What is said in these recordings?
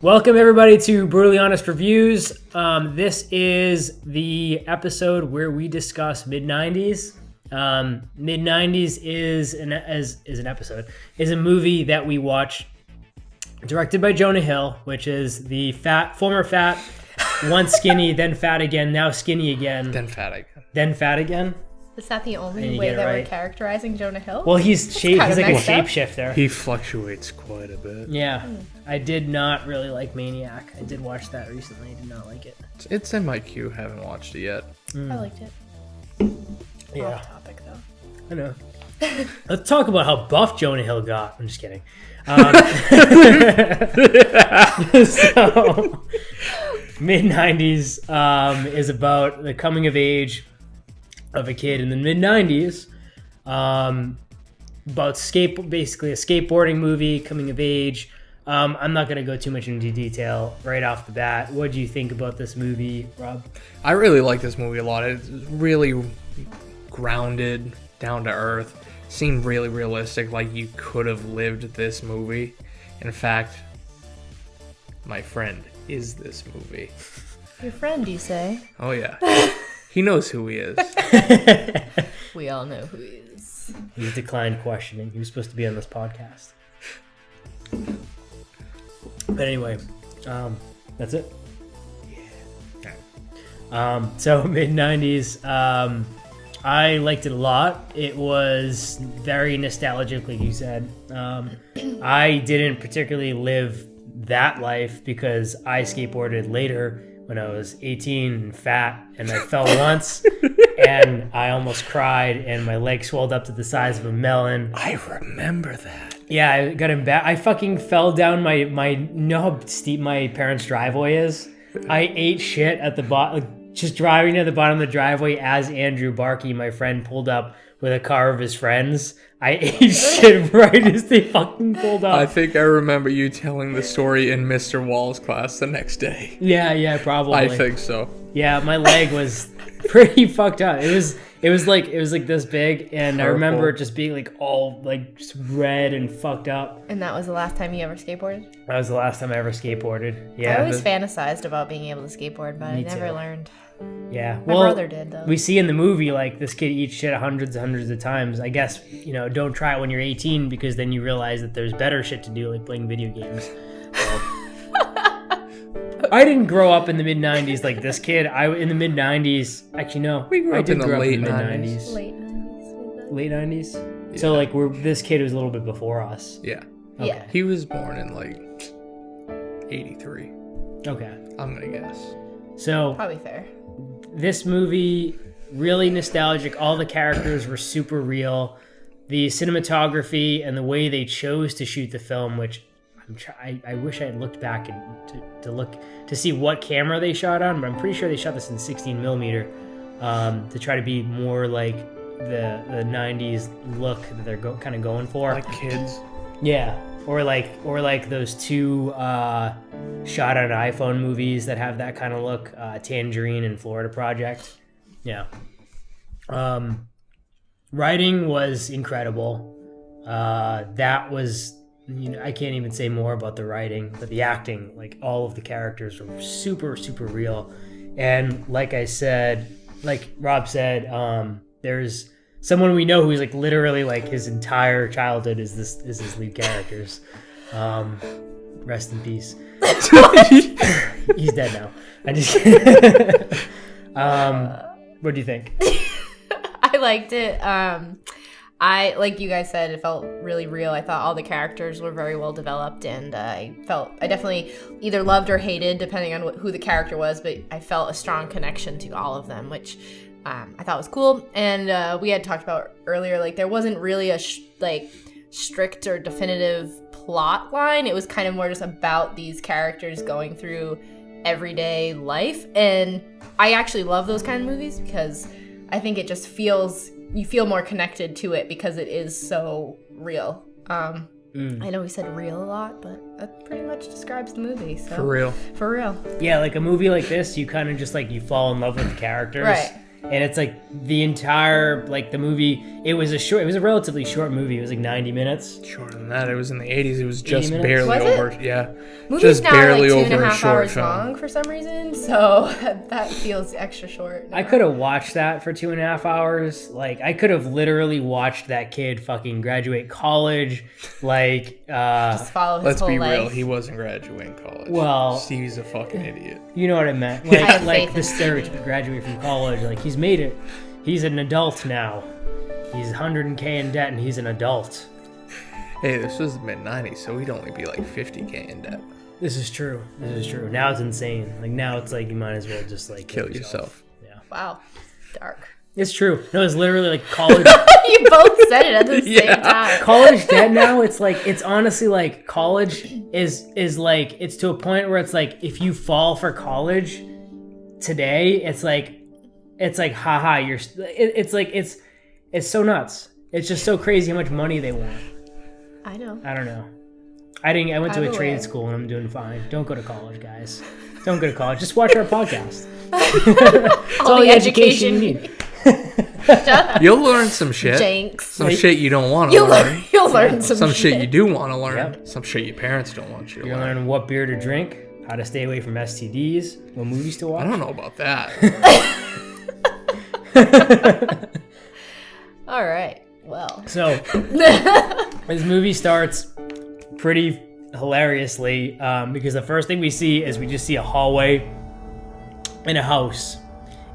Welcome everybody to Brutally Honest Reviews. This is the episode where we discuss mid-90s. Mid-90s is a movie that we watched, directed by Jonah Hill, which is the former fat, once skinny, then fat again, now skinny again, then fat again, then fat again. Is that the only way that we're characterizing Jonah Hill? Well, he's like a shapeshifter. He fluctuates quite a bit. Yeah. I did not really like Maniac. I did watch that recently. I did not like it. It's in my queue. Haven't watched it yet. I liked it. Yeah. Off topic, though. I know. Let's talk about how buff Jonah Hill got. I'm just kidding. So, mid-90s is about the coming of age of a kid in the mid-90s. About basically a skateboarding movie, coming of age. I'm not going to go too much into detail right off the bat. What do you think about this movie, Rob? I really like this movie a lot. It's really grounded, down to earth. Seemed really realistic, like you could have lived this movie. In fact, my friend is this movie. Your friend, you say? Oh yeah. He knows who he is. We all know who he is. He declined questioning. He was supposed to be on this podcast. But anyway, that's it. Yeah. So mid-90s, I liked it a lot. It was very nostalgic, like you said. I didn't particularly live that life because I skateboarded later when I was 18 and fat, and I fell once, and I almost cried, and my leg swelled up to the size of a melon. I remember that. Yeah, I got him back. I fucking fell down my you know how steep my parents' driveway is? I ate shit at the bottom, just driving to the bottom of the driveway as Andrew Barkey, my friend, pulled up with a car of his friends. I ate shit right as they fucking pulled up. I think I remember you telling the story in Mr. Wall's class the next day. Yeah, probably. I think so. Yeah, my leg was pretty fucked up. It was like this big, and Purple. I remember it just being like all like just red and fucked up. And that was the last time you ever skateboarded? That was the last time I ever skateboarded. Yeah. I always fantasized about being able to skateboard, but I never learned. Yeah. My brother did, though. We see in the movie, like, this kid eats shit hundreds of times. I guess, don't try it when you're 18 because then you realize that there's better shit to do, like playing video games. So. I didn't grow up in the mid-90s like this kid. In the mid-90s, actually, no. We grew up in the late mid-90s. Late 90s. Late 90s? Yeah. So, like, this kid was a little bit before us. Yeah. Okay. Yeah. He was born in, 83. Okay. I'm going to guess. So... Probably fair. This movie, really nostalgic. All the characters were super real. The cinematography and the way they chose to shoot the film, which I wish I had looked back and to see what camera they shot on, but I'm pretty sure they shot this in 16 millimeter to try to be more like the 90s look that they're kind of going for. Like kids. Yeah. Or like those two shot on iPhone movies that have that kind of look, Tangerine and Florida Project. Yeah. Writing was incredible. That was, I can't even say more about the writing, but the acting, like all of the characters were super, super real. And like I said, like Rob said, there's someone we know who's like literally like his entire childhood is his lead characters. Rest in peace. He's dead now. I just what do you think? I liked it. I, like you guys said, it felt really real. I thought all the characters were very well developed, and I definitely either loved or hated, depending on who the character was, but I felt a strong connection to all of them, which I thought was cool. And we had talked about earlier, like, there wasn't really a strict or definitive plot line. It was kind of more just about these characters going through everyday life, and I actually love those kind of movies because I think it just you feel more connected to it because it is so real. I know we said real a lot, but that pretty much describes the movie. So. For real. For real. Yeah, like a movie like this, you kind of just like you fall in love with the characters. Right. and it's like the entire like the movie. It was a relatively short movie. It was like 90 minutes. Shorter than that. It was in the 80s. It was just 80 minutes? barely Was it? over. Yeah. Movies just now barely are like over a 2.5 short hours film. long for some reason, so that feels extra short. I could have watched that for 2.5 hours. Like I could have literally watched that kid fucking graduate college. Like just follow his Let's whole be life. real. He wasn't graduating college. Well- Stevie's a fucking idiot. you know what I meant. I have Like faith the in stereotype graduate from college. Like he's made it. He's an adult now. He's 100K in debt and he's an adult. Hey, this was the mid-90s, so we'd only be like 50K in debt. This is true. Now it's insane. Like now it's like you might as well just like Kill yourself. Yeah. Wow, dark. It's true. No, it's literally like college You both said it at the same time. college debt now. It's like it's honestly like college is like it's to a point where it's like if you fall for college today, it's like haha, it's so nuts. It's just so crazy how much money they want. I know. I don't know. I went to I'm a trade aware. school and I'm doing fine. Don't go to college, guys. Don't go to college. Just watch our podcast. It's All the education you need. Shut up, You'll learn some shit. Jinx. Some shit you don't want to You'll learn. learn. You'll learn Some shit you do want to learn. Yep. Some shit your parents don't want you to You're learn. learning what beer to drink, how to stay away from STDs, what movies to watch. I don't know about that. All right. Well. So this movie starts pretty hilariously because the first thing we see is we just see a hallway in a house,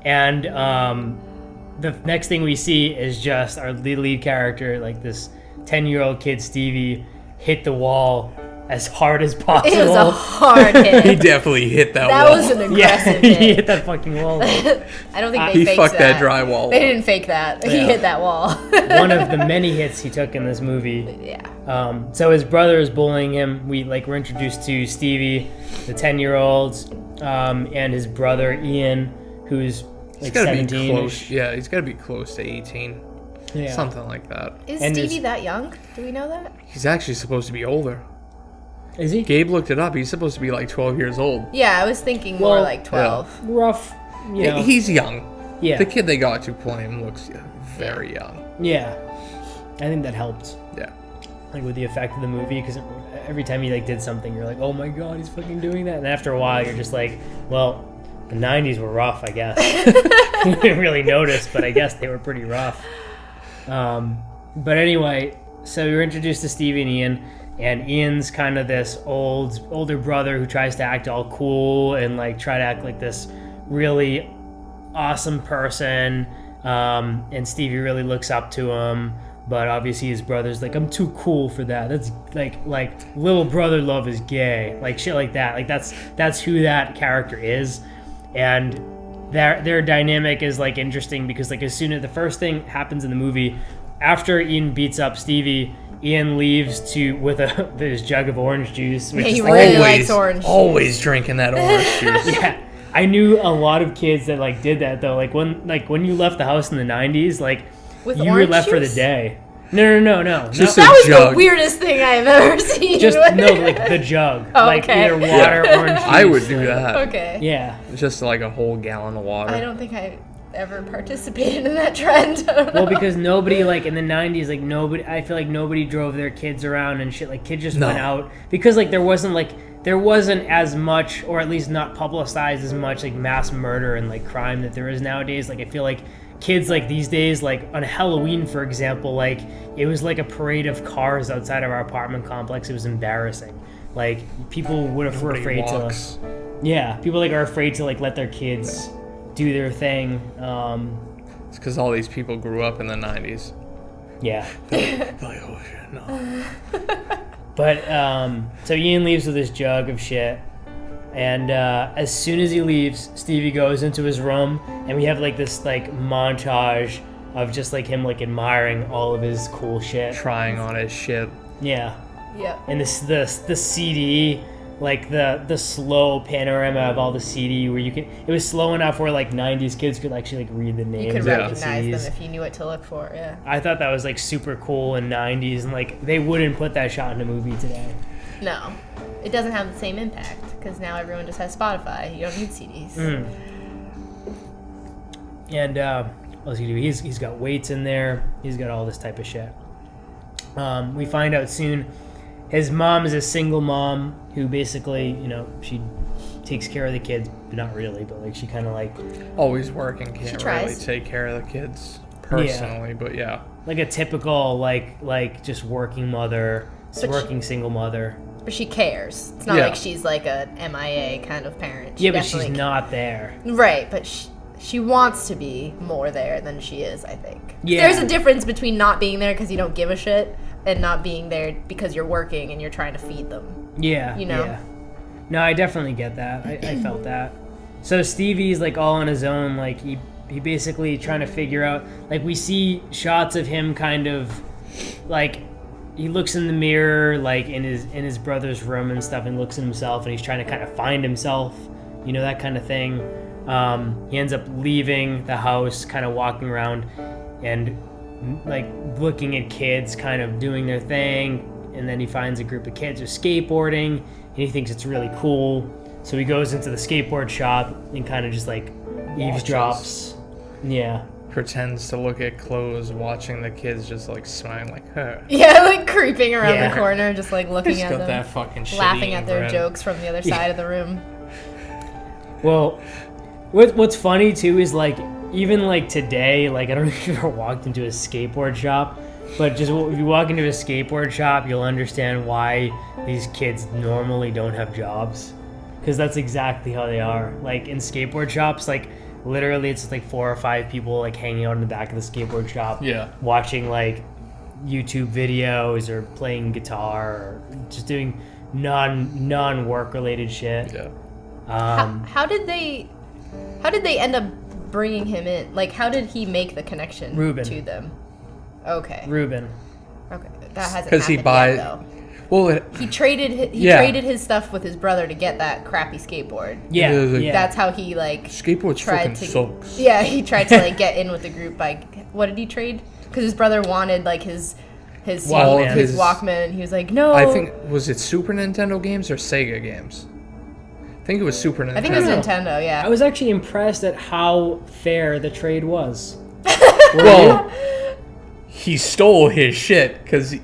and the next thing we see is just our lead character, like this 10-year-old kid Stevie, hit the wall as hard as possible. It was a hard He hit. definitely hit that That wall. was an Yeah, aggressive he hit. hit that fucking wall. I don't think they He faked fucked that drywall They up. didn't fake that. He Yeah. hit that wall. One of the many hits he took in this movie. Yeah. So his brother is bullying him. We're introduced to Stevie, the 10-year-old, and his brother Ian, who's He's like gotta be 17. close. Yeah, he's got to be close to 18. Yeah. Something like that. Is And Stevie there's- that young? Do we know that? He's actually supposed to be older. Is he? Gabe looked it up. He's supposed to be like 12 years old. Yeah, I was thinking more Well, like 12. Rough, you know. He's young. Yeah. The kid they got to play him looks very young. Yeah. I think that helped. Yeah. Like with the effect of the movie, because every time he like did something, you're like, oh my god, he's fucking doing that. And after a while, you're just like, well, the 90s were rough, I guess. You didn't really notice, but I guess they were pretty rough. But anyway, so you're introduced to Stevie and Ian, and Ian's kind of this older brother who tries to act all cool and like try to act like this really awesome person. And Stevie really looks up to him. But obviously his brother's like, I'm too cool for that. That's like little brother love is gay. Like shit like that. Like that's who that character is. And their dynamic is like interesting because like as soon as the first thing happens in the movie, after Ian beats up Stevie, Ian leaves with this jug of orange juice. Which Yeah, is he like, really likes orange juice. Always drinking that orange juice. yeah. I knew a lot of kids that like did that though. Like when you left the house in the 90s, like With you were orange left for the juice? day. No. Just That was jug. the weirdest thing I've ever seen. Just no, like the jug. Oh, like okay. either water, orange juice. I would do like- that. Okay. Yeah. Just like a whole gallon of water. I don't think I ever participated in that trend. I don't Well, know. because nobody like in the 90s, like nobody, I feel like nobody drove their kids around and shit. Like kids just No. went out because like there wasn't as much, or at least not publicized as much, like mass murder and like crime that there is nowadays. Like I feel like kids like these days, like on Halloween, for example, like it was like a parade of cars outside of our apartment complex. It was embarrassing. Like people were Nobody afraid walks. to, yeah, people like are afraid to like let their kids do their thing. It's because all these people grew up in the 90s. Yeah. Like, oh shit, no. But so Ian leaves with this jug of shit, and as soon as he leaves, Stevie goes into his room, and we have like this like montage of just like him like admiring all of his cool shit. Trying on his shit. Yeah, Yep. and the CD, like the slow panorama of all the CD where you can. It was slow enough where like 90s kids could actually like read the names You could of Yeah. the recognize CDs. them if you knew what to look for. Yeah. I thought that was like super cool in 90s, and like they wouldn't put that shot in a movie today. No, it doesn't have the same impact because now everyone just has Spotify. You don't need CDs. And what else he do? He's got weights in there. He's got all this type of shit. We find out soon his mom is a single mom who basically, she takes care of the kids, but not really, but like she kind of like Always working, can't really tries. take care of the kids personally, but yeah. like a typical like just working mother, working single mother. But she cares. It's not Yeah. like she's like a MIA kind of parent. Yeah, but she's definitely- not there. Right, but she wants to be more there than she is, I think. Yeah. There's a difference between not being there because you don't give a shit and not being there because you're working and you're trying to feed them. Yeah, You know? Yeah. No, I definitely get that. I felt that. So Stevie's like all on his own. Like he basically trying to figure out. Like we see shots of him kind of like he looks in the mirror like in his brother's room and stuff and looks at himself and he's trying to kind of find himself. That kind of thing. He ends up leaving the house, kind of walking around and like looking at kids kind of doing their thing, and then he finds a group of kids who are skateboarding and he thinks it's really cool, so he goes into the skateboard shop and kind of just like eavesdrops. Yeah, Pretends to look at clothes, watching the kids just like smiling like, huh. Yeah, like creeping around Yeah. the corner, just like looking He's at got them, that fucking shitty laughing at their grin. jokes from the other side of the room. well what's funny too is like even like today, like I don't know if you ever walked into a skateboard shop, but just if you walk into a skateboard shop you'll understand why these kids normally don't have jobs, because that's exactly how they are. Like in skateboard shops, like literally it's like 4 or 5 people like hanging out in the back of the skateboard shop, Yeah. watching like YouTube videos or playing guitar or just doing non work related shit. Yeah. How did they end up bringing him in? Like, how did he make the connection Ruben. to them? Okay. Ruben. Okay. That hasn't 'Cause he happened buys- yet, though. Well, He traded Yeah. traded his stuff with his brother to get that crappy skateboard. Yeah, Yeah, like- yeah. That's how he like skateboards tried fucking to. sucks. Yeah, he tried to like get in with the group by what did he trade? Because his brother wanted like his Walkman. his Walkman, and he was like, no. I think, was it Super Nintendo games or Sega games? I think it was Super Nintendo. I think it was No. Nintendo. Yeah. I was actually impressed at how fair the trade was. Well, he stole his shit because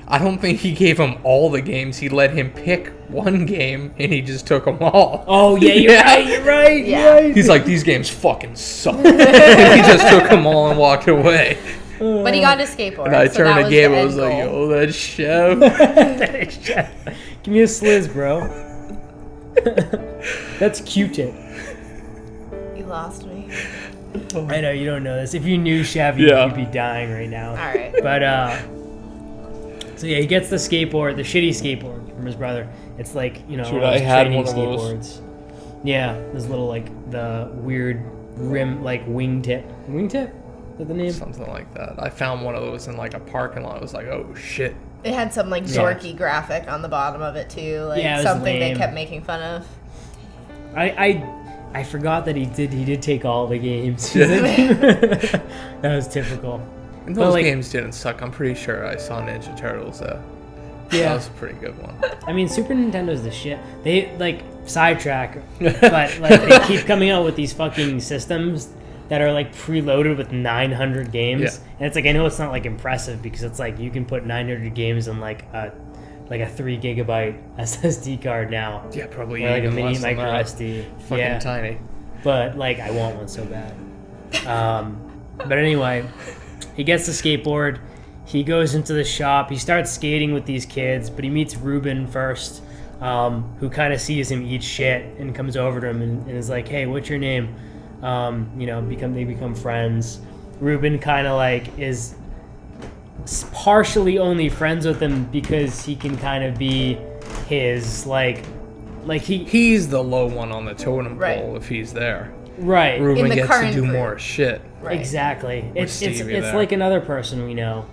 I don't think he gave him all the games. He let him pick one game and he just took them all. Oh yeah, you're Yeah. right. You're right. Yeah. You're right. He's like, these games fucking suck. And he just took them all and walked away. But he got his skateboard. And I so turned that the was game. the I end was like, goal. yo, that's Chef. Give me a sliz, bro. That's Q-tip. You lost me. I know you don't know this. If you knew Chef, Yeah. you'd be dying right now. All right. But so yeah, he gets the skateboard, the shitty skateboard from his brother. It's like Dude, one of I those had training one of those. skateboards. Yeah, this little like the weird rim, like wingtip. Wingtip? Is that the name? Something like that. I found one of those in like a parking lot. I was like, oh shit. It had some like Yeah. dorky graphic on the bottom of it too, like Yeah, it was something they lame. kept making fun of. I forgot that he did take all the games. That was typical. And But, those like- games didn't suck. I'm pretty sure I saw Ninja Turtles though. That Yeah. was a pretty good one. I mean, Super Nintendo's the shit. They like sidetrack, but like they keep coming out with these fucking systems that are like preloaded with 900 games, Yeah. and it's like I know it's not like impressive because it's like you can put 900 games in like a 3 gigabyte SSD card now, Yeah, probably or like a even mini less than micro that. SD. Fucking Yeah, tiny. but like I want one so bad. But anyway, he gets the skateboard. He goes into the shop. He starts skating with these kids, but he meets Ruben first, who kind of sees him eat shit and comes over to him and is like, "Hey, what's your name?" They become friends. Ruben kind of like is partially only friends with him because he can kind of be his like he He's the low one on the totem Right. pole if he's there. right. Ruben the gets to current do group. more shit. Right. Exactly. It's Stevie there. like another person we know.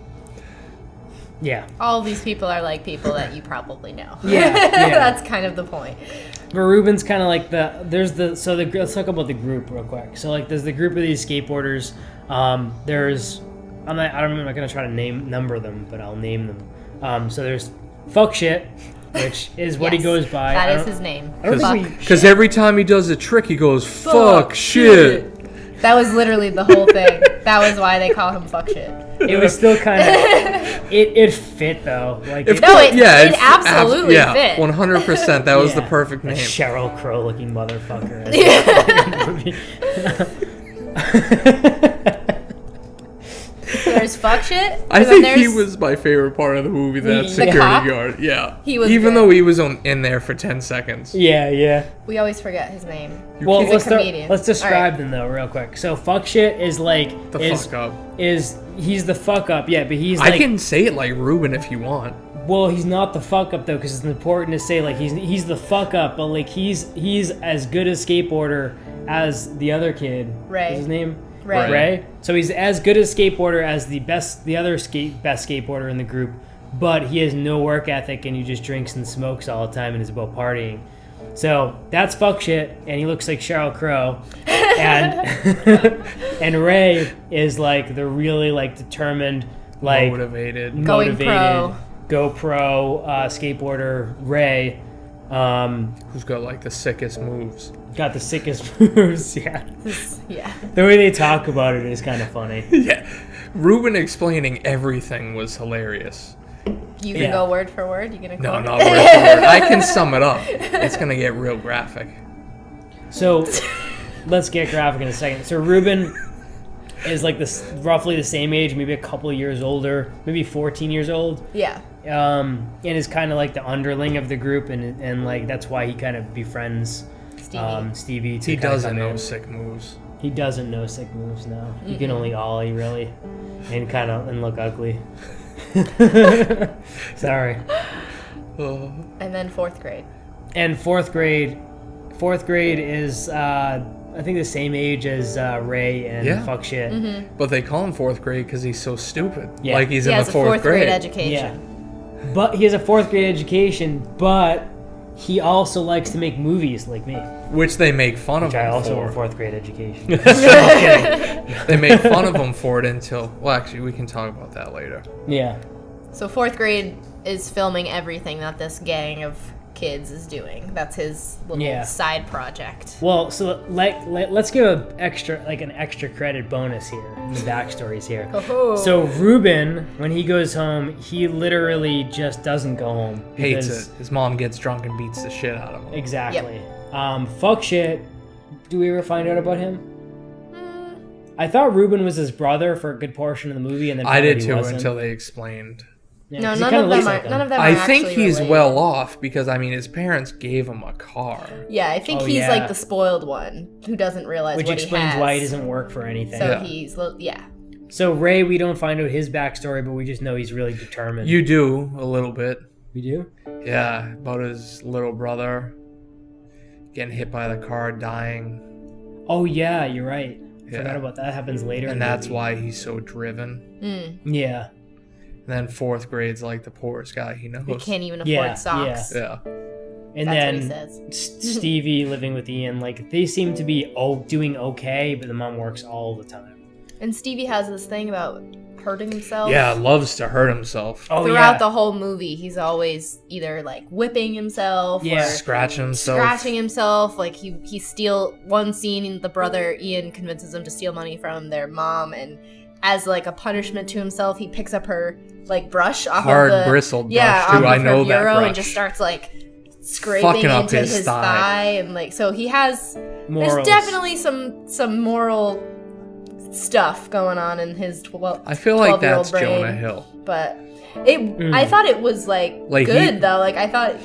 Yeah. All of these people are like people that you probably know. Yeah, yeah. That's kind of the point. But Ruben's kind of like let's talk about the group real quick. So like there's the group of these skateboarders. I'm not gonna try to number them, but I'll name them. So there's fuck shit, which is what he Yes, goes by. That I is don't- his name. I don't think Fuck we- Because every time he does a trick, he goes, fuck shit. That was literally the whole thing. That was why they call him fuck shit. It was still kind of it fit though. Like Of it, No, course- it it's absolutely yeah, fit. 100%. That was the Yeah. perfect a name. Sheryl Crow looking motherfucker. There's fuck shit. I and then think he there's- was my favorite part of the movie. That The security cop? guard. Yeah. He was Even good. though he was in there for 10 seconds. Yeah. We always forget his name. Well, He's a comedian. let's describe All them though, real quick. So fuck shit is like The is fuck up. he's the fuck up, yeah, but he's I like can say it like Ruben if you want. well, he's not the fuck up though, because it's important to say like he's the fuck up, but like he's as good a skateboarder as the other kid. Ray. What's his name? Ray. Ray. So he's as good a skateboarder as the other best skateboarder in the group, but he has no work ethic and he just drinks and smokes all the time and is about partying. So that's fuck shit, and he looks like Sheryl Crow, and and Ray is like the really like determined, like Motivated. Going pro. GoPro skateboarder Ray. Who's got like the sickest moves. Got the sickest moves. Yeah, Yeah. the way they talk about it is kind of funny. Yeah. Ruben explaining everything was hilarious. You can Yeah. go word for word. You gonna No, quote not it? word for word. I can sum it up. It's gonna get real graphic. So let's get graphic in a second. So Ruben is like this roughly the same age, maybe a couple of years older, maybe 14 years old. Yeah. And is kind of like the underling of the group, and like that's why he kind of befriends Stevie. To He kinda doesn't come know in. sick moves. He doesn't know sick moves now. He can only ollie really, and look ugly. Sorry. Oh. And then fourth grade. And fourth grade is I think the same age as Ray and Yeah. fuck shit. But they call him fourth grade because he's so stupid. Yeah. Like he's He in has the a fourth grade. education. Yeah. But he has a fourth grade education, but he also likes to make movies like me. Which they make fun of Which I him also have a for. fourth grade education. Just kidding. They make fun of him for it until. Well, actually, we can talk about that later. Yeah. So fourth grade is filming everything that this gang of kids is doing. That's his little Yeah. side project. Well, so let's give an extra credit bonus here. The backstories here. Oh. So Ruben, when he goes home, he literally just doesn't go home. Hates because- it. His mom gets drunk and beats the shit out of him. Exactly. Fuck shit. Do we ever find out about him? Mm, I thought Ruben was his brother for a good portion of the movie, and then I found did out he too wasn't. until they explained. Yeah, no, 'cause he none kinda of them looks are. like him. None of them. I are think actually he's related. well off because I mean his parents gave him a car. Yeah, I think Oh, he's yeah. like the spoiled one who doesn't realize Which what explains he has. why he doesn't work for anything. So Yeah. he's yeah. So Ray, we don't find out his backstory, but we just know he's really determined. You do a little bit. We do? Yeah, about his little brother getting hit by the car, dying. Oh yeah, you're right. I Yeah. forgot about that. That happens later. in And the that's movie. why he's so driven. Mm. Yeah. And then fourth grade's like the poorest guy he knows. He can't even afford Yeah, socks. Yeah. And That's then what he says. Stevie living with Ian, like they seem to be doing okay, but the mom works all the time. And Stevie has this thing about hurting himself. Yeah, loves to hurt himself. Oh Throughout yeah. the whole movie, he's always either like whipping himself Yeah. or Scratching himself. scratching himself. Like he steal one scene. The brother Ian convinces him to steal money from their mom, and as like a punishment to himself, he picks up her like brush off Hard of the bristled brush, yeah too. off I of know her that bureau brush. and just starts like scraping Fucking up into his his thigh. thigh, and like so he has. Morals. There's definitely some moral stuff going on in his 12. I feel like 12-year-old that's brain. Jonah Hill. But I thought it was like Like, good he- though. Like I thought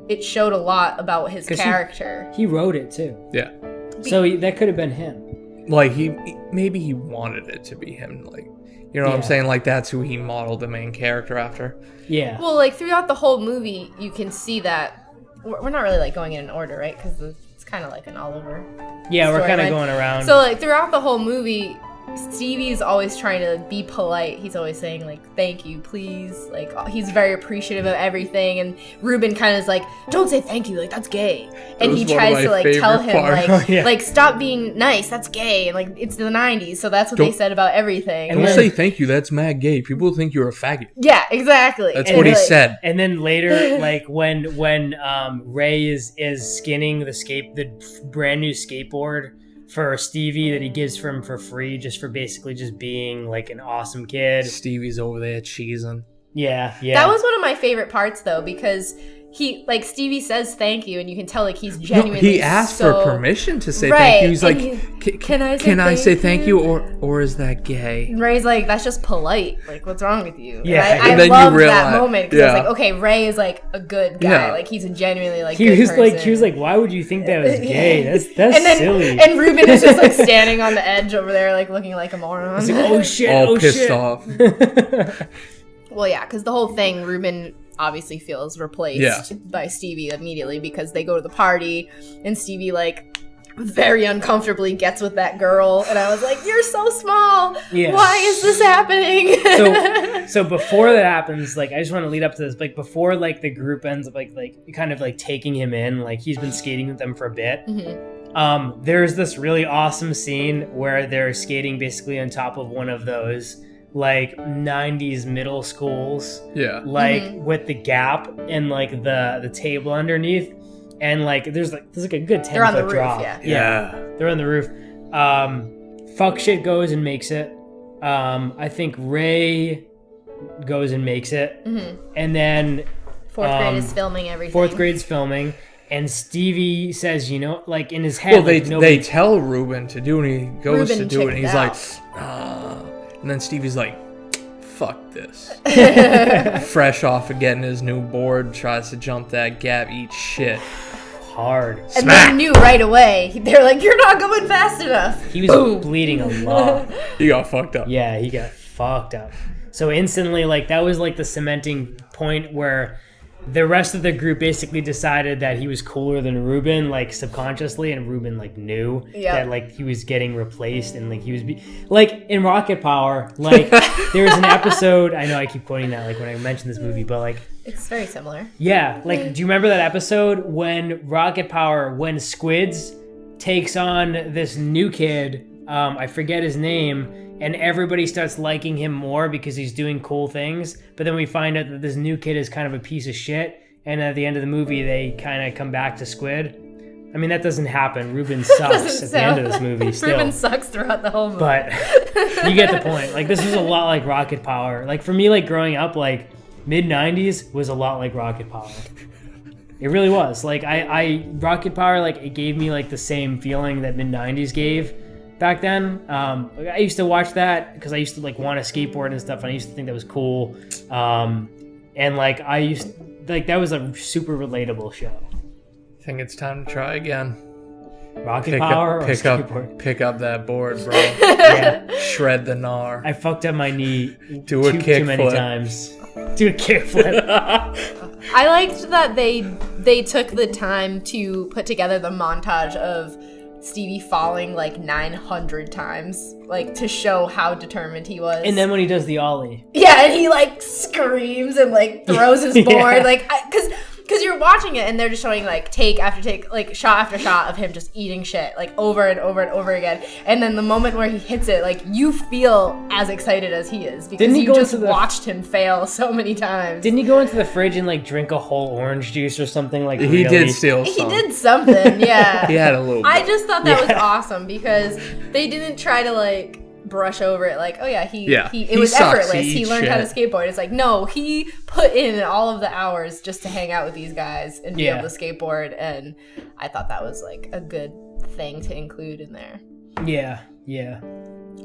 it showed a lot. About his 'Cause character. He wrote it too. Yeah. So that could have been him. Like maybe he wanted it to be him. Like, you know what I'm Yeah. saying? Like that's who he modeled the main character after. Yeah. Well, like throughout the whole movie, you can see that we're not really like going in order, right? Because it's kind of like an all over. Yeah, we're kind of storyline. going around. So like throughout the whole movie, Stevie's always trying to be polite. He's always saying like thank you, please. Like he's very appreciative of everything. And Ruben kind of is like, don't say thank you, like that's gay. And was he one of tries my to like tell favorite him parts. like Yeah. like stop being nice, that's gay. And like it's the 90s, so that's what they Don't- said about everything. And Don't then- say thank you. That's mad gay. People think you're a faggot. yeah, exactly. That's And, what he like, said. And then later, like when Ray is skinning the brand new skateboard for Stevie that he gives for him for free, just for basically just being like an awesome kid. Stevie's over there cheesing. Yeah. That was one of my favorite parts, though, because Stevie says thank you, and you can tell like he's genuinely. No, he asked for permission to say thank you. He's like, can I say thank you, or is that gay? And Ray's like, that's just polite. Like, what's wrong with you? Yeah. And I loved that moment because I was like, okay, Ray is like a good guy. Yeah. Like he's a genuinely like. He was like, why would you think that was gay? That's silly. And Ruben is just like standing on the edge over there, like looking like a moron. He's like, oh shit! All pissed off. Well, yeah, because the whole thing, Ruben obviously feels replaced by Stevie immediately because they go to the party and Stevie like very uncomfortably gets with that girl, and I was like, you're so small. Yes. Why is this happening? so before that happens, like I just want to lead up to this, like before like the group ends up like kind of like taking him in, like he's been skating with them for a bit. Mm-hmm. There's this really awesome scene where they're skating basically on top of one of those like 90s middle schools, with the gap and like the table underneath, and like there's like a good 10-foot drop. They're on the roof. Fuck shit goes and makes it. I think Ray goes and makes it, and then fourth grade is filming everything. Fourth grade's filming. And Stevie says, like in his head, they tell Ruben to do it, and he goes to do it, and he's like, and then Stevie's like, fuck this. Fresh off of getting his new board, tries to jump that gap, eats shit. Hard. And they knew right away. They're like, you're not going fast enough. He was bleeding a lot. He got fucked up. Yeah, he got fucked up. So instantly, like, that was like the cementing point where the rest of the group basically decided that he was cooler than Ruben, like subconsciously, and Ruben like knew that like he was getting replaced, and like he was like in Rocket Power, like there was an episode. I know I keep quoting that like when I mention this movie, but like it's very similar. Yeah, like do you remember that episode when Rocket Power, when Squids takes on this new kid? I forget his name. And everybody starts liking him more because he's doing cool things. But then we find out that this new kid is kind of a piece of shit. And at the end of the movie, they kind of come back to Squid. I mean, that doesn't happen. Ruben sucks at the end of this movie still. Ruben sucks throughout the whole movie. But you get the point. Like, this was a lot like Rocket Power. Like, for me, like, growing up, like, mid-90s was a lot like Rocket Power. It really was. Like, Rocket Power, like, it gave me, like, the same feeling that mid-90s gave back then. I used to watch that because I used to like want to skateboard and stuff, and I used to think that was cool. And like that was a super relatable show. I think it's time to try again. Rocket Power or skateboard? Pick up that board, bro. Yeah. Shred the gnar. I fucked up my knee Do a kick too many times. Do a kickflip. I liked that they took the time to put together the montage of Stevie falling like 900 times, like to show how determined he was. And then when he does the ollie. Yeah, and he like screams and like throws his board, like, because you're watching it and they're just showing like take after take, like shot after shot of him just eating shit like over and over and over again. And then the moment where he hits it, like you feel as excited as he is because you just watched him fail so many times. Didn't he go into the fridge and like drink a whole orange juice or something? Like he did steal some. He did something, yeah. He had a little bit. I just thought that was awesome because they didn't try to like brush over it like, oh yeah, it was effortless. He learned how to skateboard. It's like, no, he put in all of the hours just to hang out with these guys and be able to skateboard, and I thought that was like a good thing to include in there. Yeah.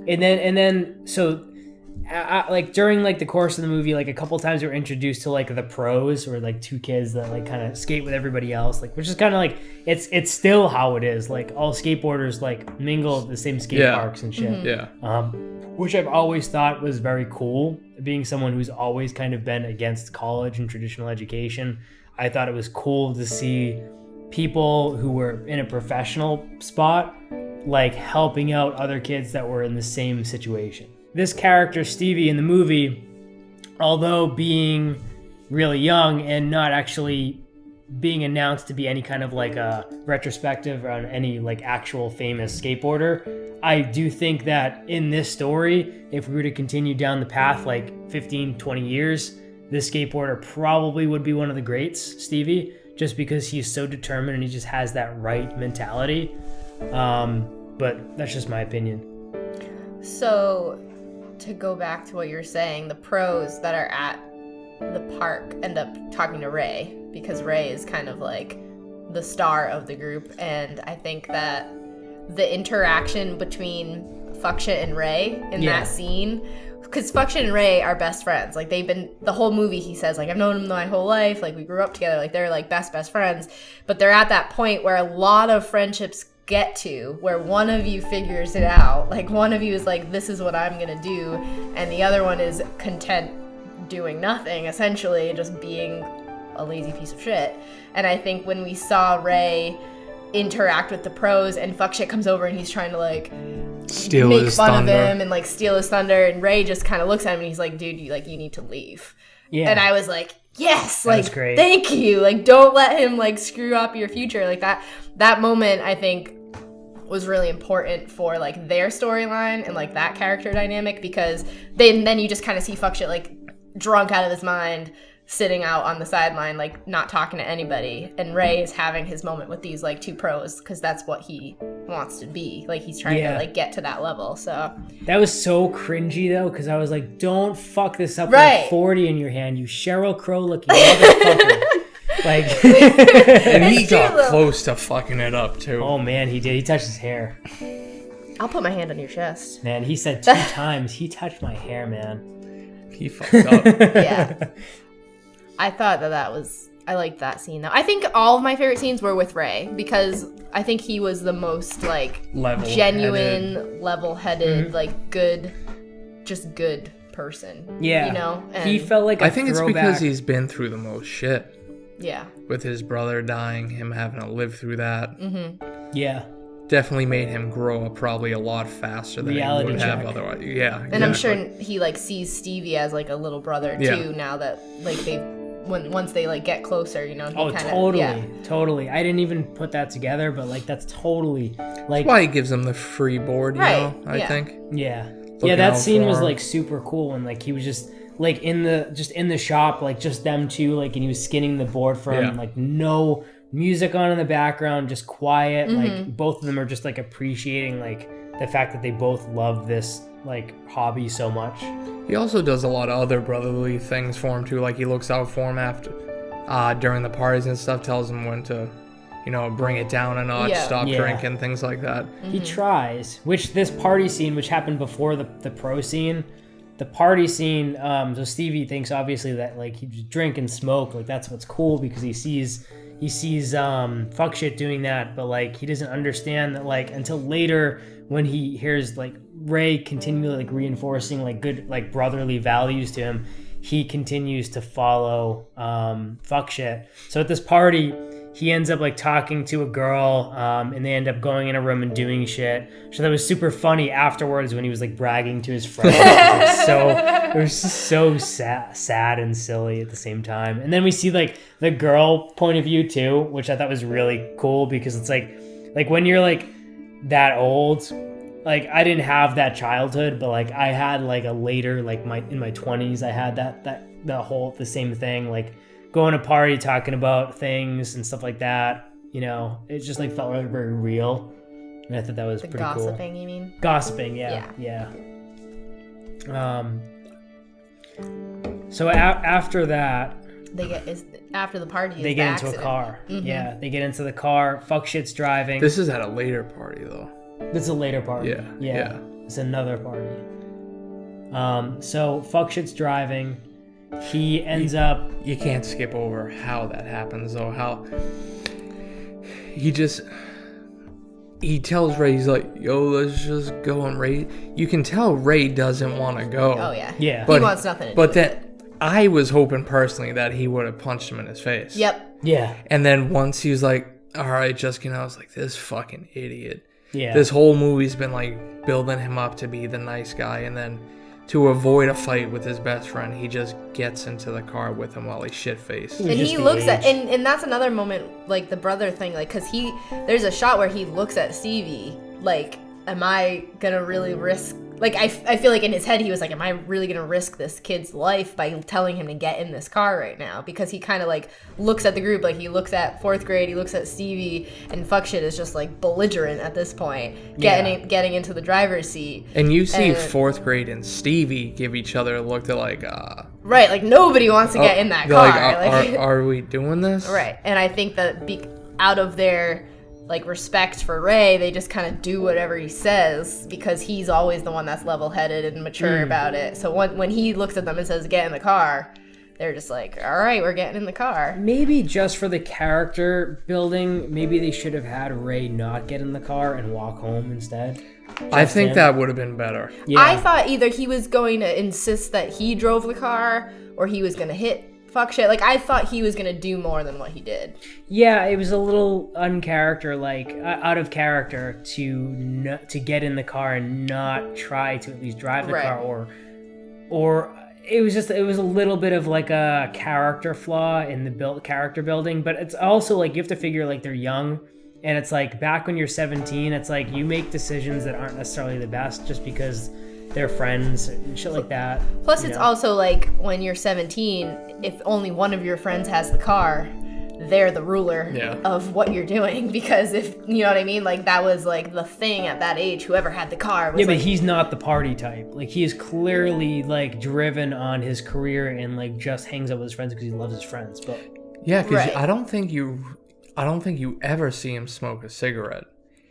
And then so like during like the course of the movie, like a couple times we were introduced to like the pros, or like two kids that like kind of skate with everybody else, like, which is kind of like it's still how it is, like all skateboarders like mingle at the same skate parks and shit. Which I've always thought was very cool. Being someone who's always kind of been against college and traditional education, I thought it was cool to see people who were in a professional spot like helping out other kids that were in the same situation. This character, Stevie, in the movie, although being really young and not actually being announced to be any kind of like a retrospective on any like actual famous skateboarder, I do think that in this story, if we were to continue down the path like 15, 20 years, this skateboarder probably would be one of the greats, Stevie, just because he's so determined and he just has that right mentality. but that's just my opinion. So, to go back to what you're saying, the pros that are at the park end up talking to Ray, because Ray is kind of like the star of the group, and I think that the interaction between Fuckshit and Ray in that scene, because Fuckshit and Ray are best friends. Like, they've been, the whole movie, he says, like, I've known him my whole life, like, we grew up together, like, they're, like, best friends, but they're at that point where a lot of friendships get to, where one of you figures it out, like, one of you is like, this is what I'm gonna do, and the other one is content doing nothing, essentially, just being a lazy piece of shit. And I think when we saw Ray interact with the pros, and Fuckshit comes over and he's trying to, like, Steal make his fun thunder. of him and, like, steal his thunder, and Ray just kind of looks at him and he's like, dude, you need to leave. Yeah. And I was like, yes, That was like, great. thank you, like, don't let him, like, screw up your future. Like, that moment, I think, was really important for, like, their storyline and, like, that character dynamic, because then you just kind of see Fuckshit, like, drunk out of his mind, sitting out on the sideline, like, not talking to anybody, and Ray is having his moment with these, like, two pros, because that's what he wants to be. Like, he's trying to, like, get to that level. So That was so cringy though, because I was like, don't fuck this up Right. with 40 in your hand, you Sheryl Crow looking motherfucker. Like, And he It's true, got though. close to fucking it up too. oh man, he did. He touched his hair. I'll put my hand on your chest. Man, he said 2 times, he touched my hair, man. He fucked up. Yeah. I thought I liked that scene though. I think all of my favorite scenes were with Ray, because I think he was the most, like, Level-headed. genuine, level-headed, like, good person. Yeah. You know? And, He felt like a I think it's throwback. because he's been through the most shit. yeah. With his brother dying, him having to live through that. Yeah. Definitely made him grow up probably a lot faster than Reality he would have check. otherwise. Yeah. And I'm exactly. sure he, like, sees Stevie as, like, a little brother too, Yeah. now that, like, once they, like, get closer, you know, he Oh, kinda, totally. yeah. Totally. I didn't even put that together, but like that's totally like That's why he gives him the free board, you Right, know, I yeah. think. yeah. Looking Yeah, that out scene for was him. like super cool, and like he was just like in the shop, like just them two, like, and he was skinning the board for Yeah. him, like no music on in the background, just quiet. Mm-hmm. Like both of them are just like appreciating like the fact that they both love this like hobby so much. He also does a lot of other brotherly things for him too. Like he looks out for him after during the parties and stuff, tells him when to, you know, bring it down a notch, Yeah. stop Yeah. drinking, things like that. He tries, which this party scene, which happened before the pro scene, the party scene, so Stevie thinks obviously that like he drink and smoke, like that's what's cool, because he sees Fuckshit doing that, but like he doesn't understand that like until later when he hears like Ray continually like reinforcing like good like brotherly values to him, he continues to follow Fuckshit. So at this party, he ends up like talking to a girl, and they end up going in a room and doing shit. So that was super funny afterwards when he was like bragging to his friends. It was so sad and silly at the same time. And then we see like the girl point of view too, which I thought was really cool, because it's like when you're like that old, like I didn't have that childhood, but like I had like a later, like in my 20s, I had the same thing, like going to party, talking about things and stuff like that. You know, it just like felt very, very real, and I thought that was The pretty gossiping, cool. you mean? Gossiping, yeah. So after that, After the party, they is get the into a accident. car. Mm-hmm. Yeah, they get into the car. Fuckshit's driving. This is at a later party though. This is a later party. Yeah. It's another party. So Fuckshit's driving. He ends up. You can't skip over how that happens though. How he tells Ray, he's like, yo, let's just go. And Ray, you can tell Ray doesn't want to go. Oh yeah. Yeah. He wants nothing to do But with then it. I was hoping personally that he would have punched him in his face. Yep. Yeah. And then once he was like, all right, just, I was like, this fucking idiot. Yeah. This whole movie's been like building him up to be the nice guy, and then to avoid a fight with his best friend, he just gets into the car with him while he's shit-faced. And just he the looks at, age. and that's another moment, like the brother thing, like, cause there's a shot where he looks at Stevie, like, am I gonna really risk like I feel like in his head he was like, am I really gonna risk this kid's life by telling him to get in this car right now? Because he kind of like looks at the group, like he looks at fourth grade, he looks at Stevie, and fuck shit is just like belligerent at this point, getting into the driver's seat. And you see fourth grade and Stevie give each other a look. They're like, right, like nobody wants to get in that they're car. Like, are we doing this? Right, and I think that out of their like respect for Ray, they just kind of do whatever he says because he's always the one that's level-headed and mature about it. So when he looks at them and says, get in the car, they're just like, all right, we're getting in the car. Maybe just for the character building, maybe they should have had Ray not get in the car and walk home instead. I think that would have been better. Yeah. I thought either he was going to insist that he drove the car or he was going to hit fuck shit. Like, I thought he was going to do more than what he did. Yeah, it was a little out of character to get in the car and not try to at least drive the car, or it was a little bit of like a character flaw in the character building. But it's also like you have to figure like they're young, and it's like back when you're 17, it's like you make decisions that aren't necessarily the best just because they're friends and shit like that. Plus, it's also like when you're 17, if only one of your friends has the car, they're the ruler of what you're doing. Because if, you know what I mean? Like, that was like the thing at that age. Whoever had the car was but he's not the party type. Like, he is clearly like driven on his career and like just hangs out with his friends because he loves his friends. But yeah, because I don't think you ever see him smoke a cigarette.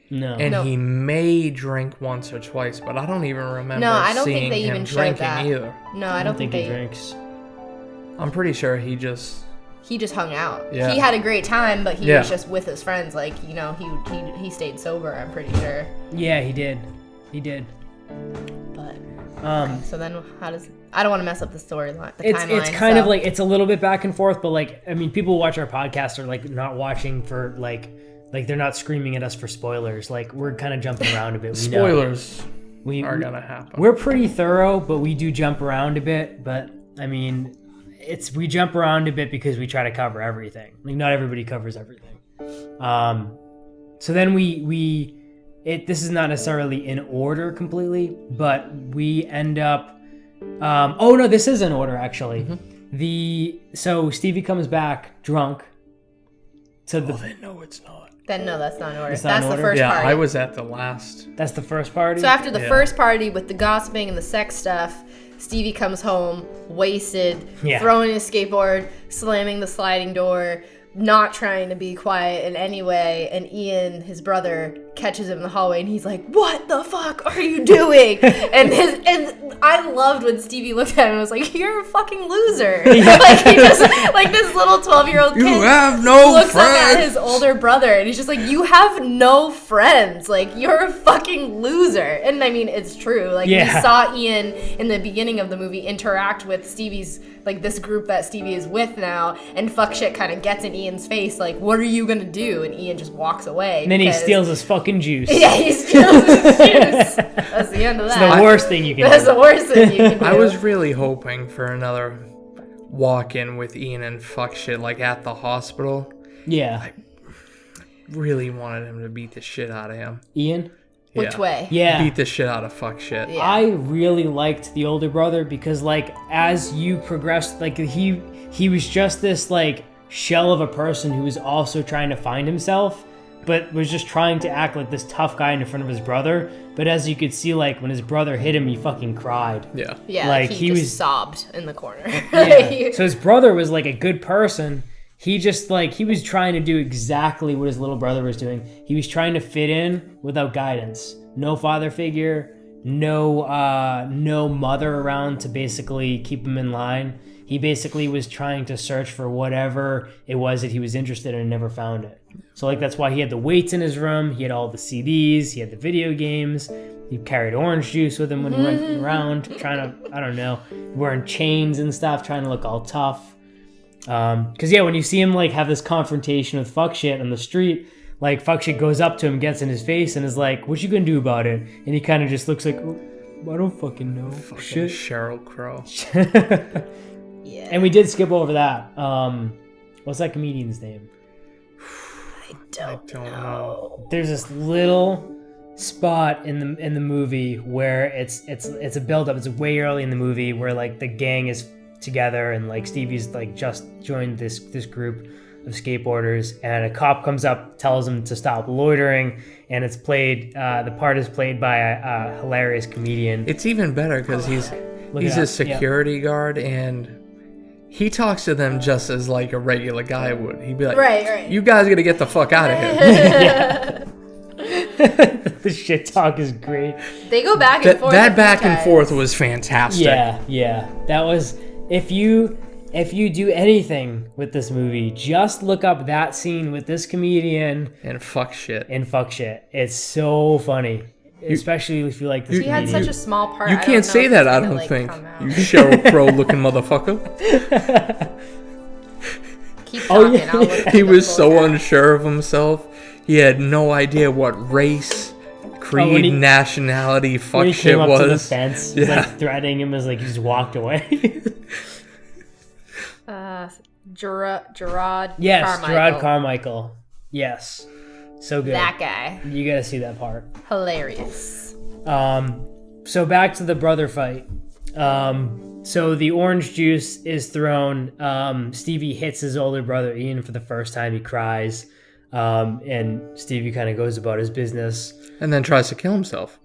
No. And he may drink once or twice, but I don't even remember I don't seeing think they him even showed drinking that. either. No, I don't think he they drinks. I'm pretty sure he just hung out. Yeah. He had a great time, but he was just with his friends. Like, you know, he stayed sober, I'm pretty sure. Yeah, he did. But so then I don't want to mess up the storyline. It's kind of like it's a little bit back and forth, but like I mean, people who watch our podcast are like not watching for like they're not screaming at us for spoilers. Like we're kind of jumping around a bit. Spoilers are gonna happen. We're pretty thorough, but we do jump around a bit. But I mean, we jump around a bit because we try to cover everything. Like not everybody covers everything. So then this is not necessarily in order completely, but we end up. This is in order actually. Mm-hmm. So Stevie comes back drunk. So then no, it's not. Then no, that's not in order. That's not That's in the order? first Yeah, party. I was at the last. That's the first party? So after the first party with the gossiping and the sex stuff, Stevie comes home wasted, throwing his skateboard, slamming the sliding door, not trying to be quiet in any way, and Ian, his brother, catches him in the hallway and he's like, what the fuck are you doing? and I loved when Stevie looked at him and was like, you're a fucking loser. Like he just like this little 12-year-old kid You have no looks friends. up at his older brother and he's just like, you have no friends. Like you're a fucking loser. And I mean it's true. Like we saw Ian in the beginning of the movie interact with Stevie's like this group that Stevie is with now, and fuck shit kind of gets in Ian's face like, what are you gonna do? And Ian just walks away. And then he steals his fucking juice. Yeah, he steals his juice. That's the end of that. It's the worst thing you can That's do. the worst thing you can do. I was really hoping for another walk-in with Ian and fuck shit like at the hospital. Yeah. Really wanted him to beat the shit out of him. Ian? Which way? Yeah. Beat the shit out of fuck shit. Yeah. I really liked the older brother because like as you progressed, like he was just this like shell of a person who was also trying to find himself, but was just trying to act like this tough guy in front of his brother. But as you could see, like when his brother hit him, he fucking cried. Yeah. Yeah, like, he he just was- sobbed in the corner. Yeah. So his brother was like a good person. He just like he was trying to do exactly what his little brother was doing. He was trying to fit in without guidance. No father figure, no mother around to basically keep him in line. He basically was trying to search for whatever it was that he was interested in and never found it. So like that's why he had the weights in his room, he had all the CDs, he had the video games, he carried orange juice with him when he went around trying to, I don't know, wearing chains and stuff, trying to look all tough. Because when you see him like have this confrontation with fuck shit on the street, like fuck shit goes up to him, gets in his face, and is like, "What you gonna do about it?" And he kind of just looks like, oh, "I don't fucking know." Fucking Sheryl Crow. Yeah. And we did skip over that. What's that comedian's name? I don't know. There's this little spot in the movie where it's a build up. It's way early in the movie where like the gang is together and like Stevie's like just joined this group of skateboarders, and a cop comes up, tells him to stop loitering, and it's played. The part is played by a hilarious comedian. It's even better because he's a security guard, and he talks to them just as like a regular guy would. He'd be like, Right. "You guys gotta get the fuck out of here." Yeah. The shit talk is great. They go back and forth. That back and forth was fantastic. Yeah. That was if you do anything with this movie, just look up that scene with this comedian And fuck shit. It's so funny, especially if you like this. He had comedian. such a small part. You I can't don't know say if that, it's I gonna, don't like, think. come out. You Sheryl Crow looking motherfucker. Keep talking. I'll look He at was the so full cast. unsure of himself. He had no idea what race, creed, when he- nationality, when fuck he shit came up to the was. fence, Yeah. like threatening him, as like he just walked away. Gerard Yes, Carmichael. Gerard Carmichael. Yes, so good. That guy. You gotta see that part. Hilarious. So back to the brother fight. So the orange juice is thrown. Stevie hits his older brother Ian for the first time. He cries, and Stevie kind of goes about his business. And then tries to kill himself.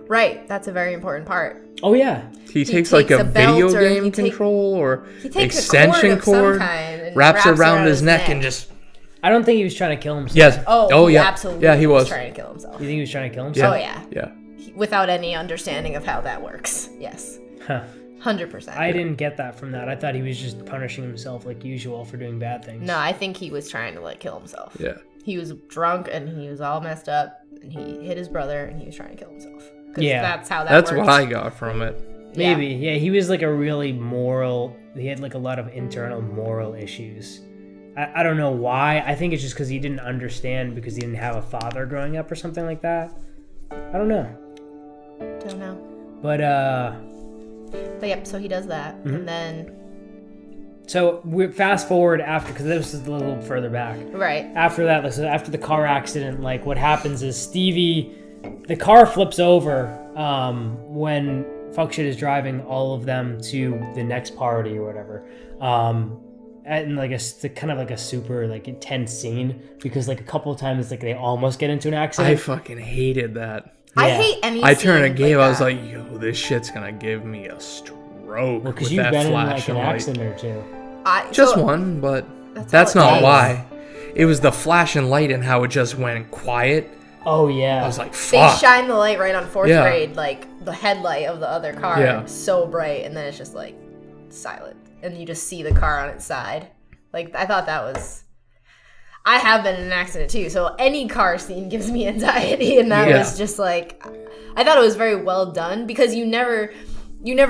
Right. That's a very important part. Oh yeah, He takes like takes a a belt video or game he take- control or He takes extension a cord of some cord, kind and wraps it around his neck and just... I don't think he was trying to kill himself. Yes. Oh, yeah. absolutely. Yeah, he was. trying to kill himself. You think he was trying to kill himself? Oh yeah. Yeah. Without any understanding of how that works. Yes. Huh. 100%. I didn't get that from that. I thought he was just punishing himself like usual for doing bad things. No, I think he was trying to like kill himself. Yeah. He was drunk and he was all messed up and he hit his brother and he was trying to kill himself. 'Cause Yeah. That's how that That's worked. what I got from it. Maybe. Yeah, he was like a really moral. He had like a lot of internal moral issues. I don't know why. I think it's just because he didn't understand because he didn't have a father growing up or something like that. I don't know. Don't know. But But yep, so he does that. Mm-hmm. And then, so we fast forward after, because this is a little further back. right. After that, like, so after the car accident, like what happens is Stevie, the car flips over when Fuckshit is driving all of them to the next party or whatever. And like a kind of like a super like intense scene because like a couple of times like they almost get into an I accident. fucking hated that. I Yeah. hate any I turned to scene Gabe. like I was that. like, "Yo, this shit's gonna give me a stroke Well, with because you've that been in like flashing an light." accident or two. Just so one, but That's that's all it not takes. why. It was the flashing light and how it just went quiet. Oh yeah. I was like, They "Fuck." shine the light right on fourth Yeah. grade, like the headlight of the other car, Yeah. so bright, and then it's just like silent, and you just see the car on its side. Like I thought that was. I have been in an accident too, so any car scene gives me anxiety, and that Yeah. was just like, I thought it was very well done because you never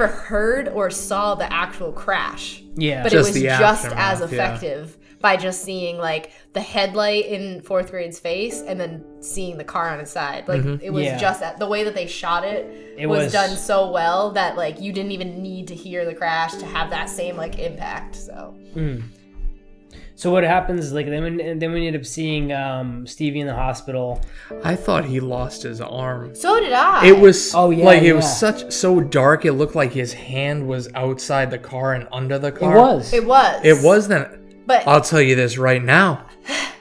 heard or saw the actual crash. Yeah. But Just it was the just aftermath, as effective by just seeing like the headlight in fourth grade's face and then seeing the car on its side. Like it was Yeah. just that the way that they shot it, It was was- done so well that like you didn't even need to hear the crash to have that same like impact. So So what happens is like then we end up seeing Stevie in the hospital. I thought he lost his arm. so did I. It was Oh, yeah, like it yeah. was so dark. It looked like his hand was outside the car and under the It car. was. It was. It was then. But I'll tell you this right now.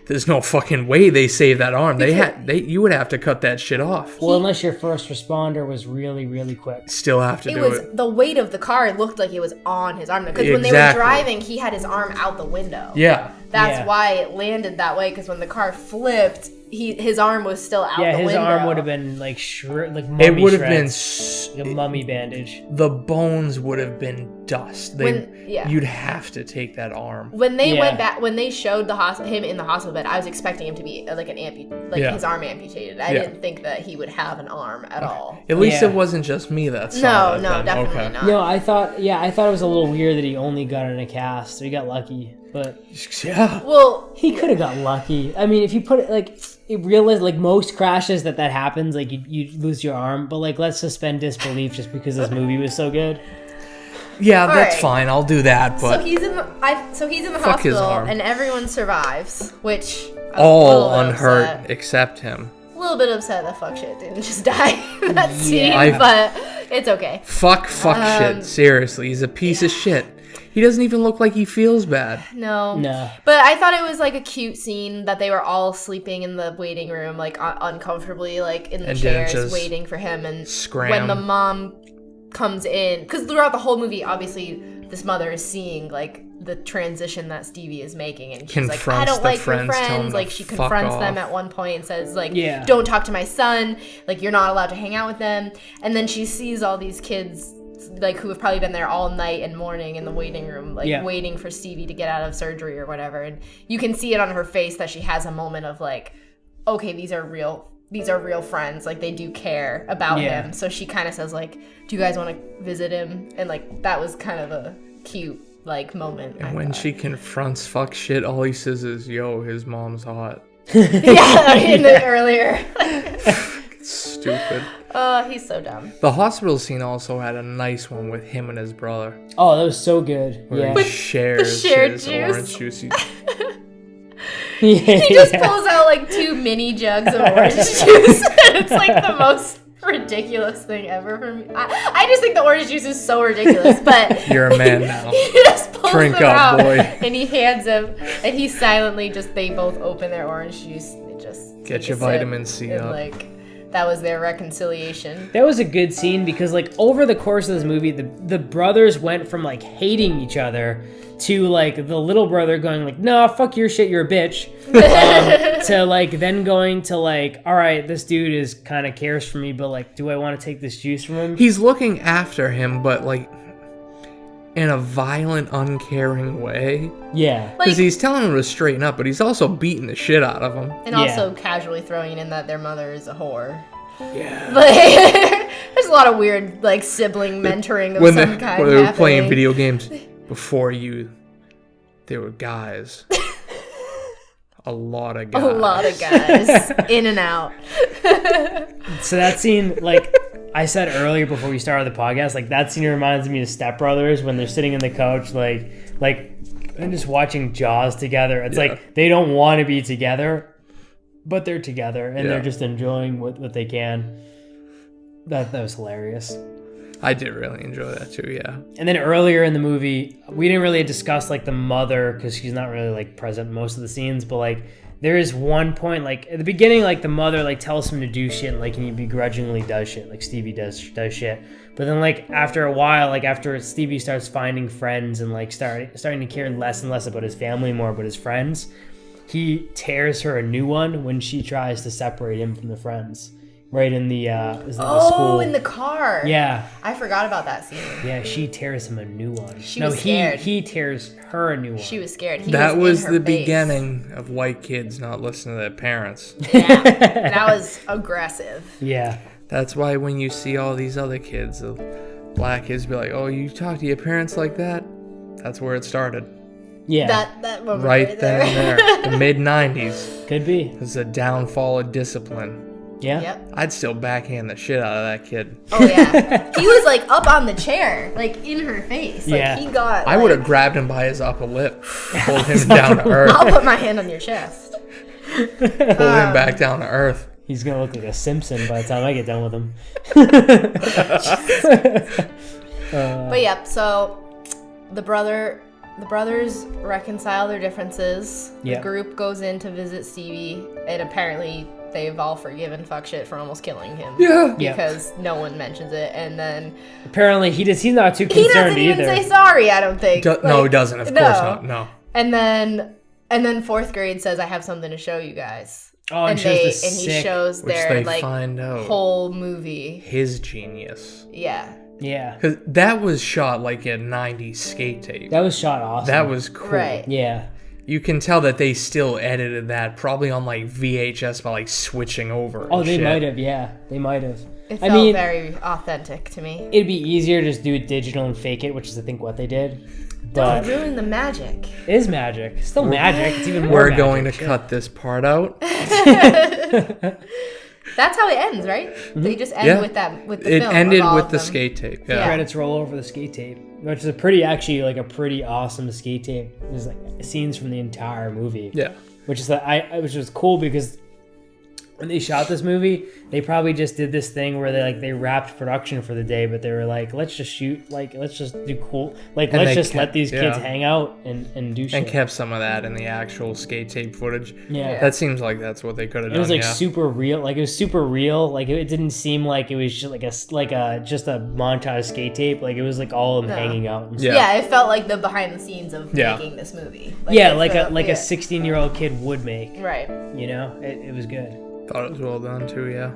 There's no fucking way they saved that arm. You would have to cut that shit off. Well, unless your first responder was really, really quick. Still have to it do was it. the weight of the car. It looked like it was on his arm because when they were Exactly. driving, he had his arm out the window. Yeah. That's Yeah. why it landed that way. Because when the car flipped, his arm was still out Yeah, the his window. arm would have been like mummy It would have been. shreds, like a mummy bandage. The bones would have been dust. Yeah. You'd have to take that arm. When they Yeah. went back, when they showed him in the hospital bed, I was expecting him to be like Yeah. his arm amputated. I Yeah. didn't think that he would have an arm at all. At least Yeah. it wasn't just me that saw No, that no, then. definitely Okay. not. No, I thought it was a little weird that he only got in a cast. So he got lucky, but Yeah. Well, he could have got lucky. I mean, if you put it like it realized like most crashes that happens, like you lose your arm. But like let's suspend disbelief just because this movie was so good. Yeah, that's right. fine. I'll do that. so But he's in the Fuck his hospital, arm. and everyone survives, which I was a all little unhurt upset. except him. little bit upset that fuck shit didn't just die in that scene, I- but it's okay. Fuck shit. Seriously, he's a piece of shit. He doesn't even look like he feels bad. No. No. But I thought it was like a cute scene that they were all sleeping in the waiting room, like uncomfortably, like in the And didn't chairs, just waiting for him. And scram. when the mom comes in, because throughout the whole movie, obviously, this mother is seeing like the transition that Stevie is making, and she's like, I Confronts don't the like your friends, tell 'em friends. to Like she fuck confronts them off. at one point and says like, Yeah. don't talk to my son. Like you're not allowed to hang out with them. And then she sees all these kids like who have probably been there all night and morning in the waiting room, like Yeah. waiting for Stevie to get out of surgery or whatever. And you can see it on her face that she has a moment of like, okay, these are real friends. Like they do care about Yeah. him. So she kind of says like, do you guys want to visit him? And like that was kind of a cute like moment. I And when thought. she confronts fuck shit, all he says is, yo, his mom's hot. yeah, in the earlier. Stupid. Oh, he's so dumb. The hospital scene also had a nice one with him and his brother. Oh, that was so good. Where Yeah. he shares shared his juice. orange juice. He just pulls out like 2 mini jugs of orange juice. It's like the most ridiculous thing ever for me. I just think the orange juice is so ridiculous, but You're a man now. he just pulls Drink them up, out boy. and he hands them, and he silently they both open their orange juice. And they just Get take your a sip, vitamin C and up. like that was their reconciliation. That was a good scene because, like, over the course of this movie, the brothers went from like hating each other to like the little brother going like, "No, fuck your shit, you're a bitch," to like then going to like, "All right, this dude is kind of cares for me, but like, do I want to take this juice from him?" He's looking after him, but like in a violent, uncaring way. Yeah, Like, Because he's telling him to straighten up, but he's also beating the shit out of him. and also casually throwing in that their mother is a whore. Yeah. Like, there's a lot of weird like sibling mentoring of When some they kind were happening. playing video games before you, they were guys. A lot of guys. A lot of guys in and out. so that scene, like I said earlier before we started the podcast, like that scene reminds me of Step Brothers when they're sitting in the couch, like and just watching Jaws together. It's Yeah. like they don't want to be together, but they're together and Yeah. they're just enjoying what they can. That was hilarious. I did really enjoy that too, yeah. And then earlier in the movie, we didn't really discuss like the mother because she's not really like present in most of the scenes, but like there is one point like at the beginning, like the mother like tells him to do shit, and, like, and he begrudgingly does shit, like Stevie does shit. But then like after a while, like after Stevie starts finding friends and like starting to care less and less about his family, more about his friends, he tears her a new one when she tries to separate him from the friends. Right in the is it the school? In the car. Yeah. I forgot about that scene. Yeah, she tears him a new one. She was scared. he tears her a new one. She was scared. He That was in her the face. beginning of white kids not listening to their parents. Yeah, that was aggressive. Yeah. That's why when you see all these other kids, the black kids be like, oh, you talk to your parents like that? That's where it started. Yeah. That moment Right then and there. The mid-90s Could be. was the downfall of discipline. Yeah. Yep. I'd still backhand the shit out of that kid. Oh yeah. He was like up on the chair, like in her face. Like Yeah. he got. I would have like, grabbed him by his upper lip, pulled him down to earth, I'll put my hand on your chest. pulled him back down to earth. He's gonna look like a Simpson by the time I get done with him. But yep. So the brothers reconcile their differences. Yeah. The group goes in to visit Stevie, and apparently they've all forgiven fuck shit for almost killing him. Yeah. Yeah. Because no one mentions it, and then Apparently he's not too he concerned doesn't even either. say sorry. I don't think. No, he doesn't. Of course not. No. And then fourth grade says, "I have something to show you guys." Oh, and he sick. shows Which their they like find out. whole movie. His genius. Yeah. Yeah. Because that was shot like a 90s skate tape. That was shot awesome. That was cool. Right. Yeah. You can tell that they still edited that probably on like VHS by like switching over. and Oh, they shit. might have. Yeah, they might have. It I felt mean, very authentic to me. it'd be easier to just do it digital and fake it, which is I think what they did. Don't But ruin the magic. it is magic. It's still magic. It's even more. We're magic. going to cut this part out. That's how it ends, right? They just end Yeah. with the It film. ended of all with of the them. skate tape. Yeah. Yeah. Credits roll over the skate tape, which is a pretty awesome skate tape. There's like scenes from the entire movie. Yeah. Which was cool because when they shot this movie, they probably just did this thing where they wrapped production for the day, but they were like, let's just shoot, like, let's just do cool, like, And let's they just kept- let these kids yeah. hang out and do shit. And kept some of that in the actual skate tape footage. Yeah. That seems like that's what they could have done. It was like yeah. super real. Like it was super real. Like it didn't seem like it was just just a montage skate tape. Like it was like all of them No. hanging out. And Yeah. Yeah, it felt like the behind the scenes of Yeah. making this movie. yeah, it like felt- a yeah. 16-year-old kid would make. Right. You know, it was good. Thought it was well done too. Yeah.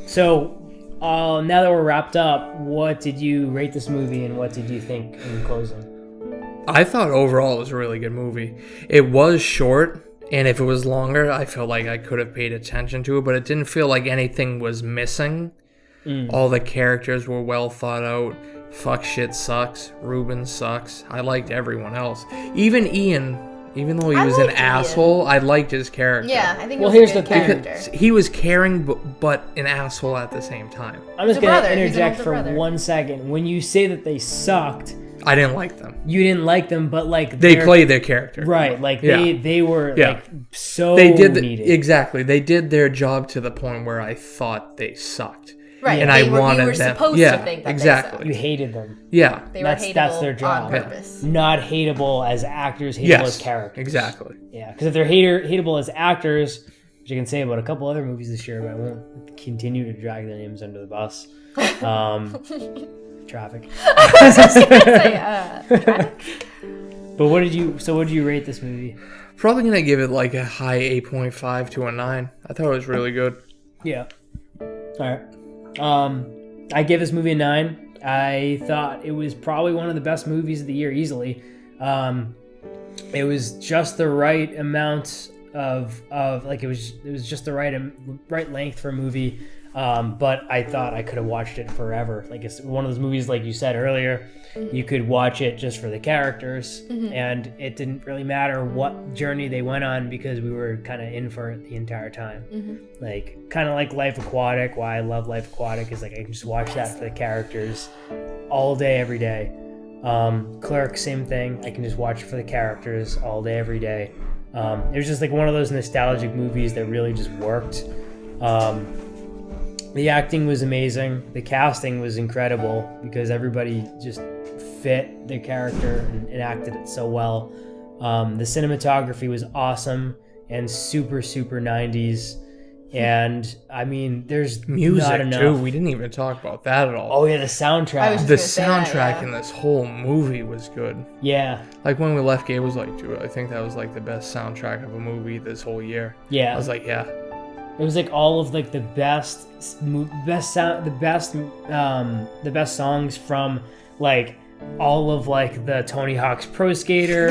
So now that we're wrapped up, what did you rate this movie, and what did you think in closing? I thought overall it was a really good movie. It was short, and if it was longer, I felt like I could have paid attention to it, but it didn't feel like anything was missing. All the characters were well thought out. Fuck shit sucks. Ruben sucks. I liked everyone else. Even Ian, even though he I was an liked Ian. asshole, I liked his character. Yeah, I think Well, it here's was a the good thing. character. He was caring, but an asshole at the same time. I'm just He's a gonna brother. He's an interject older for brother. 1 second. When you say that they sucked, I didn't like them. you didn't like them, but like They they're- played their character. right. Like Yeah. they were Yeah. like so They did needed. exactly. They did their job to the point where I thought they sucked. Right, And they I were, wanted you were them. supposed Yeah, to think that exactly. You hated them. Yeah. they were hateable That's their job. on purpose. Not hateable as actors, hateable Yes. as characters. Exactly. Yeah, because if they're hateable as actors, which you can say about a couple other movies this year, but I won't continue to drag their names under the bus. Traffic. But what did you rate this movie? Probably gonna give it like a high 8.5 to a 9. I thought it was really good. Yeah. All right. I gave this movie a 9. I thought it was probably one of the best movies of the year, easily. It was just the right amount of like it was just the right length for a movie. But I thought I could have watched it forever. Like it's one of those movies, like you said earlier, you could watch it just for the characters, and it didn't really matter what journey they went on because we were kind of in for it the entire time. Like kind of like Life Aquatic. Why I love Life Aquatic is like I can just watch that for the characters all day, every day. Clerk, same thing. I can just watch it for the characters all day, every day. It was just like one of those nostalgic movies that really just worked. The acting was amazing. The casting was incredible because everybody just fit their character and acted it so well. The cinematography was awesome and super 90s. And I mean, there's not Music enough. too. We didn't even talk about that at all. Oh yeah, the soundtrack. I was- The gonna say that, soundtrack yeah. in this whole movie was good. Yeah, Like when we left, Gabe was like, "Dude, I think that was like the best soundtrack of a movie this whole year." yeah. I was like, "Yeah." It was like all of like the best songs from like all of like the Tony Hawk's Pro Skater,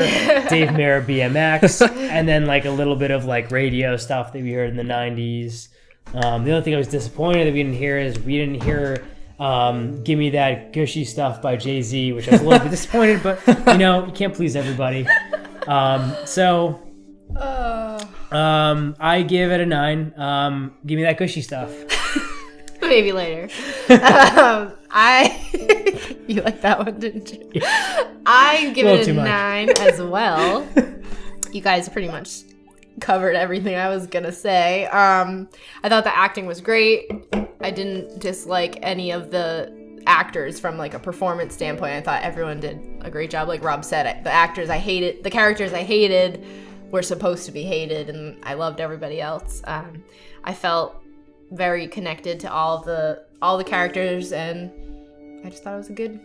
Dave Mara BMX, and then like a little bit of like radio stuff that we heard in the 90s. The only thing I was disappointed that we didn't hear is we didn't hear Give Me That Gushy Stuff by Jay-Z, which I was a little bit disappointed, but you know, you can't please everybody. I give it a 9. Give me that gushy stuff. Maybe later. You like that one, didn't you? I give A little it too a much. 9 as well. You guys pretty much covered everything I was gonna say. I thought the acting was great. I didn't dislike any of the actors from like a performance standpoint. I thought everyone did a great job. Like Rob said, the characters I hated were supposed to be hated, and I loved everybody else. I felt very connected to all the characters, and I just thought it was a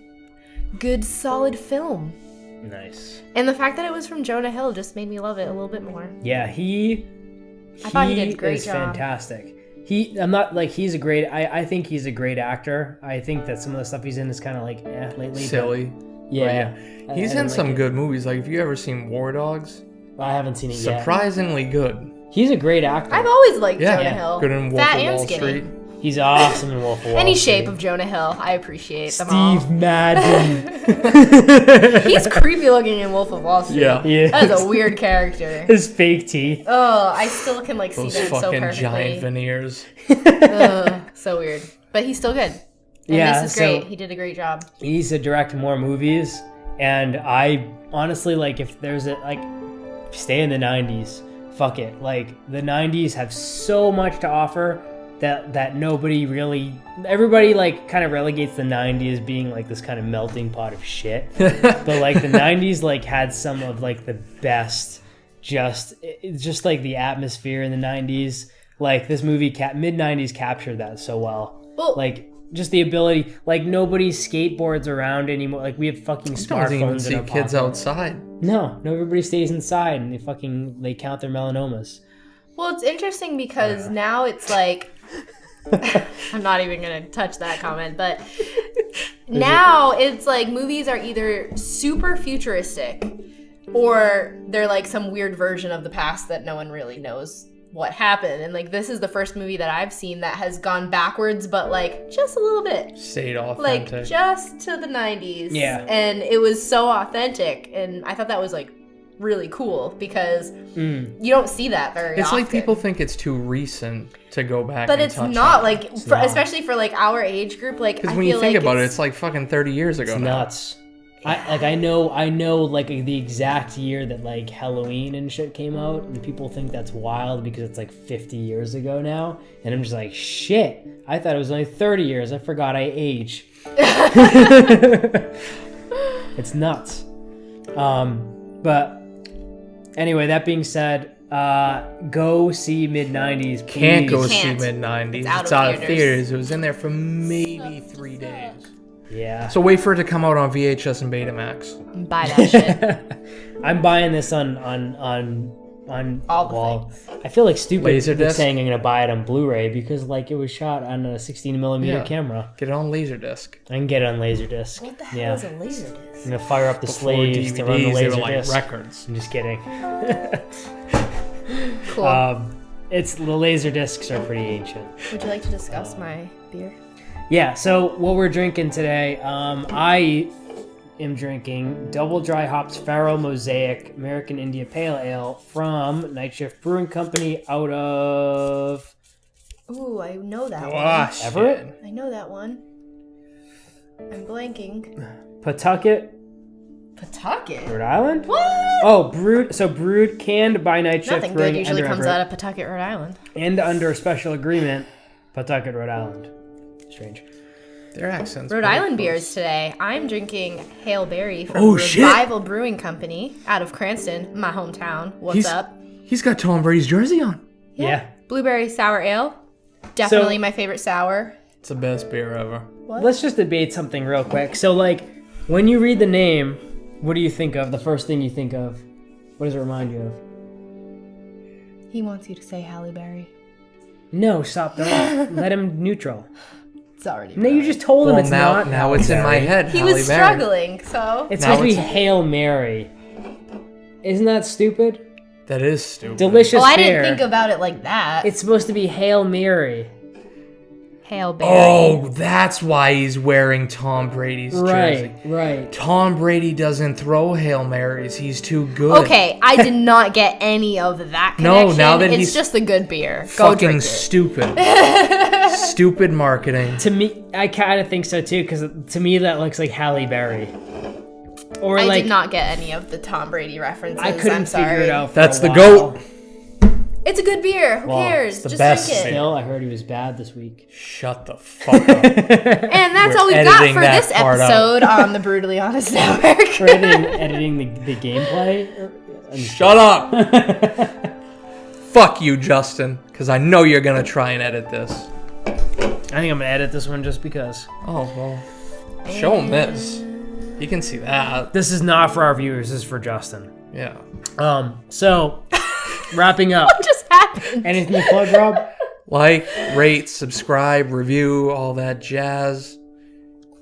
good solid film. Nice. And the fact that it was from Jonah Hill just made me love it a little bit more. Yeah, he thought he did a great is job. fantastic. He's a great, I think he's a great actor. I think that some of the stuff he's in is kind of like lately. Silly. But yeah. But He's I in didn't some like it. good movies. Like, have you ever seen War Dogs? I haven't seen it yet. Surprisingly good. He's a great actor. I've always liked Yeah. Jonah Yeah. Hill. Good in Wolf Fat of and Wall skinny. Street. He's awesome in Wolf of Wall Any Street. shape of Jonah Hill, I appreciate them all. Steve Madden. He's creepy looking in Wolf of Wall Street. Yeah. Yeah. That is a weird character. His fake teeth. Oh, I still can like see Those them so fucking perfectly. giant veneers. Ugh, so weird. But he's still good. And Yeah, this is so- great. He did a great job. He needs to direct more movies, and I honestly like if there's a like stay in the 90s, fuck it. Like, the 90s have so much to offer that nobody really, everybody like kind of relegates the 90s as being like this kind of melting pot of shit. But like the 90s like had some of like the best, just like the atmosphere in the 90s. Like this movie mid 90s captured that so well. Like just the ability, like nobody skateboards around anymore. Like we have fucking smartphones. Don't even see in our kids pocket. outside. No, everybody stays inside and they count their melanomas. Well, it's interesting because now it's like, I'm not even going to touch that comment, but now it's like movies are either super futuristic or they're like some weird version of the past that no one really knows what happened. And like this is the first movie that I've seen that has gone backwards, but like just a little bit. Stayed authentic. Like just to the 90s. Yeah. And it was so authentic. And I thought that was like really cool because you don't see that very It's often. like people think it's too recent to go back But and it's touch not on. like, especially for like our age group. Like, Because I when feel you think like about it, it's like fucking 30 years ago It's now. nuts. I know like the exact year that like Halloween and shit came out, and people think that's wild because it's like 50 years ago now, and I'm just like, shit, I thought it was only 30 years. I forgot I age. It's nuts. But anyway, that being said, go see mid 90s. Please. Can't go Can't. see mid 90s. It's out It's of out of theaters. theaters. It was in there for maybe 3 days. Yeah. So wait for it to come out on VHS and Betamax. buy that shit. I'm buying this on All the well, I feel like stupid Laserdisc? saying I'm gonna buy it on Blu-ray because like it was shot on a 16mm Yeah. camera. Get it on Laserdisc. I can get it on Laserdisc. What the hell Yeah. is a laserdisc? I'm gonna fire up the Before slaves to run the DVDs, they were like Laserdisc. records. I'm just kidding. Cool. It's the Laserdiscs are pretty ancient. Would you like to discuss my beer? Yeah. So what we're drinking today, I am drinking Double Dry Hops Faro Mosaic American India Pale Ale from Night Shift Brewing Company out of Ooh, I know that Gosh. Everett? one. I know that one. I'm blanking. Pawtucket, Pawtucket? Rhode Island. What? Oh, brewed, canned by Night Shift Nothing Brewing good usually and comes Everett, out of Pawtucket, Rhode Island. and under special agreement, Pawtucket, Rhode Island. Strange. Their accents. Rhode pretty Island close. beers today. I'm drinking Hail Berry from Oh, shit. Revival Brewing Company out of Cranston, my hometown. What's He's- up? He's got Tom Brady's jersey on. Yeah. Blueberry sour ale. Definitely my favorite sour. It's the best beer ever. What? Let's just debate something real quick. So, like, when you read the name, what do you think of? The first thing you think of? What does it remind you of? He wants you to say Halle Berry. No, stop. Don't let him neutral. It's already. No, you just told him Well, it's now, not. now Halle it's in my Berry. head. He Halle was Berry. struggling, so. It's Now supposed to be it's- Hail Mary. Isn't that stupid? That is stupid. Delicious Well, I beer. didn't think about it like that. It's supposed to be Hail Mary. Hail Berry. Oh, that's why he's wearing Tom Brady's jersey. Right. Tom Brady doesn't throw Hail Marys. He's too good. Okay, I did not get any of that No, connection. now that it's he's just a good beer. Go Fucking drink it. stupid. Stupid marketing. To me, I kind of think so too, because to me that looks like Halle Berry. Or I like did not get any of the Tom Brady references. I couldn't I'm sorry. figure it out. For That's a the while. GOAT. It's a good beer. Who Well, cares? it's the Just best drink it. Still, I heard he was bad this week. Shut the fuck up. And that's We're all we've got editing for that this part out. episode on the Brutally Honest Network. For editing the gameplay. Shut up. Fuck you, Justin. Because I know you're going to try and edit this. I think I'm gonna edit this one just because. Oh, well. Show him this. You can see that. This is not for our viewers. This is for Justin. Yeah. So wrapping up. What just happened? Anything to plug, Rob? Like, rate, subscribe, review, all that jazz.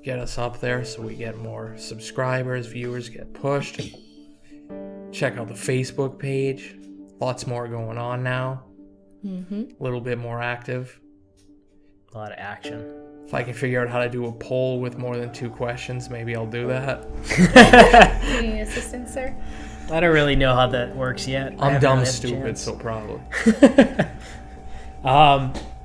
Get us up there so we get more subscribers, viewers get pushed. Check out the Facebook page. Lots more going on now. A little bit more active. A lot of action. If I can figure out how to do a poll with more than 2 questions, maybe I'll do that. Any assistance, sir? I don't really know how that works yet. I I'm haven't dumb really had a stupid, chance. so probably.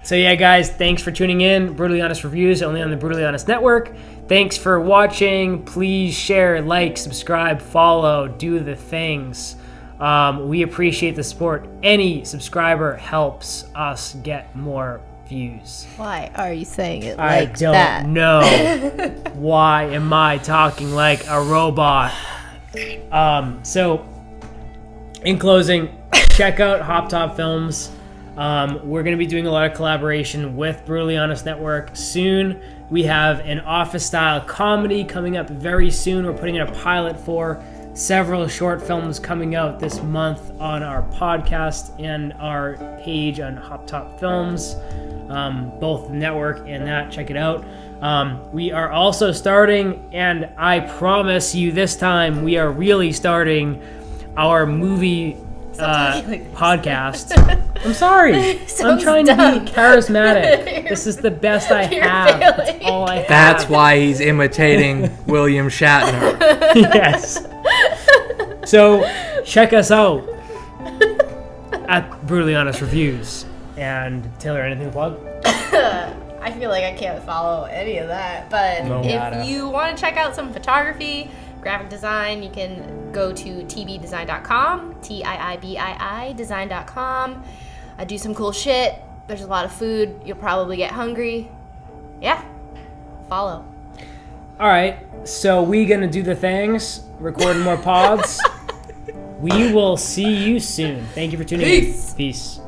So yeah, guys, thanks for tuning in. Brutally Honest Reviews, only on the Brutally Honest Network. Thanks for watching. Please share, like, subscribe, follow, do the things. We appreciate the support. Any subscriber helps us get more views. Why are you saying it I like don't that? know. Why am I talking like a robot? So, in closing, check out Hop Top Films. We're going to be doing a lot of collaboration with Brutally Honest Network soon. We have an office-style comedy coming up very soon. We're putting in a pilot for several short films coming out this month on our podcast and our page on Hop Top Films. Both the network and that, check it out. We are also starting, and I promise you this time, we are really starting our movie podcast. I'm sorry. I'm Sounds trying dumb. to be charismatic. This is the best I You're have. That's failing. all I have. That's why he's imitating William Shatner. Yes. So check us out at Brutally Honest Reviews. And Taylor, anything to plug? I feel like I can't follow any of that, but No matter. if you want to check out some photography, graphic design, you can go to tbdesign.com, TIIBII design.com. I do some cool shit. There's a lot of food. You'll probably get hungry. Yeah, follow. All right. So we gonna do the things, recording more pods. We will see you soon. Thank you for tuning in. Peace. Peace.